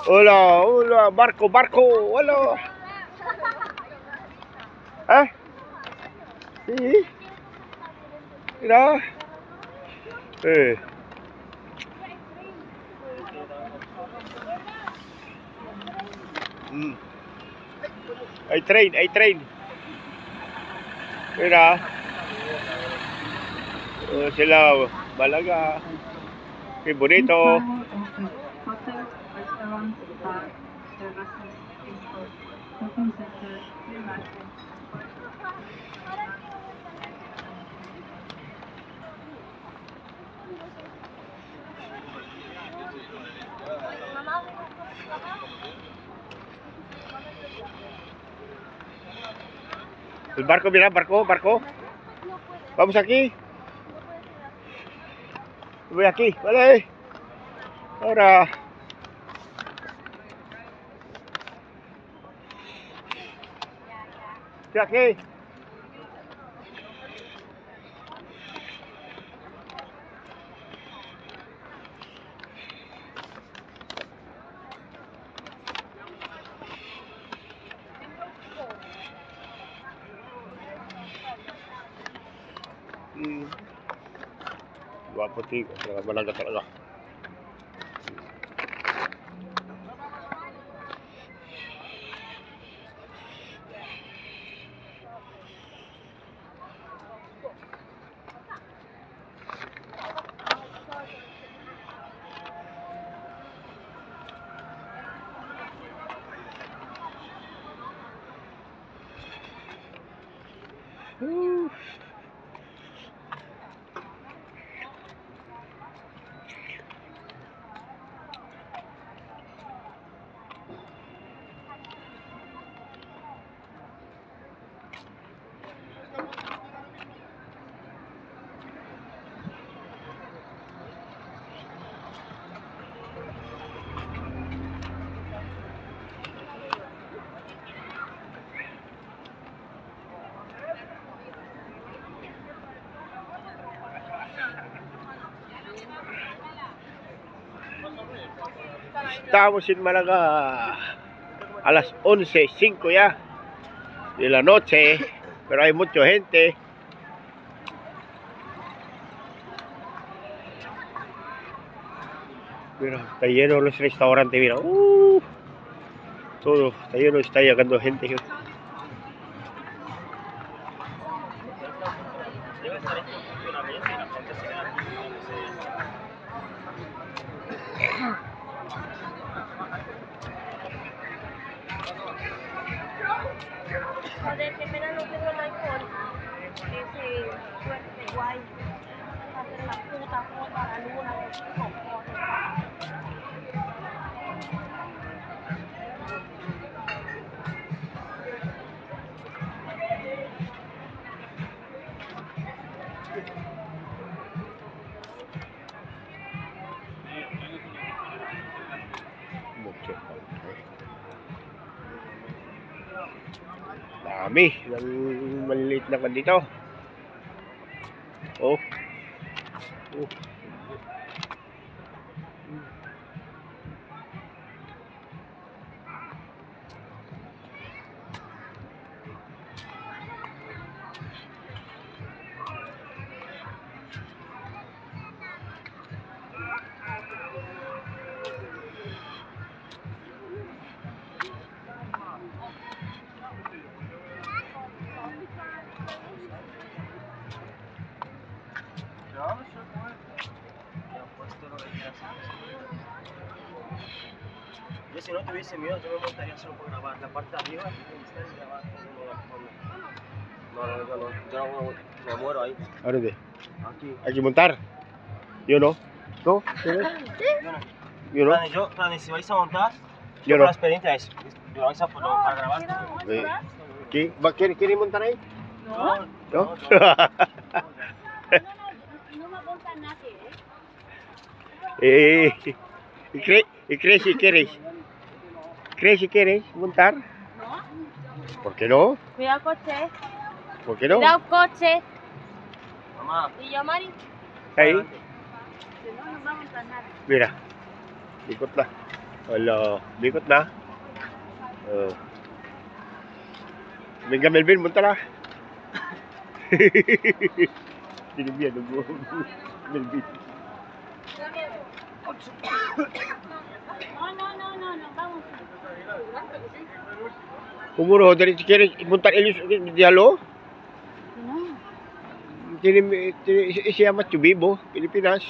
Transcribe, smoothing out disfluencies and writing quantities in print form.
Hola, hola, barco, barco, hola. ¿Eh? Sí. Mira. Mm. Hay train, hay train. Mira. Sila, Balaga. Qué bonito. El barco, mira, barco, barco. Vamos aquí. Voy aquí, vale. Ahora. Estoy aquí. Guapo chico, pero Balaga talaga. Estamos en Málaga a las 11:05 ya de la noche, pero hay mucha gente. Mira, está lleno los restaurantes, mira. Todo está lleno, está llegando gente. Joder, qué pena no tengo el iPhone. Ese fuerte guay. Va a hacer la puta foto a la luna de cojones. Mucho gente. Dami, ng maliliit na dito. Oh. Oh. Yo si no tuviese miedo, yo me montaría solo por grabar la parte de arriba y ustedes grabar yo me muero ahí. Ano de? Aquí. Hay que montar. Yo no. ¿No? Yo no. Yo no. Planes, si vais a montar, Yo por no. la experiencia es, lo vais a para grabar. ¿Quiere montar ahí? No, ¿No? no me apunta nadie, ¿Y crees si quieres? ¿Crees si quieres montar? ¿no? ¿Por qué no? Cuidado coche. ¿Por qué no? Cuidado coche. Mamá. ¿Y yo, Mari? Ahí, Si no, no va a montar nada. mira. Ikot na. Wala, bikot na. Mingga Melvin, munta na. Dinibyan, Melvin. No. Vamos. Kumuro, dari kiri, munta ilis, dialo. No. Siya Machu Bibo, Pilipinas.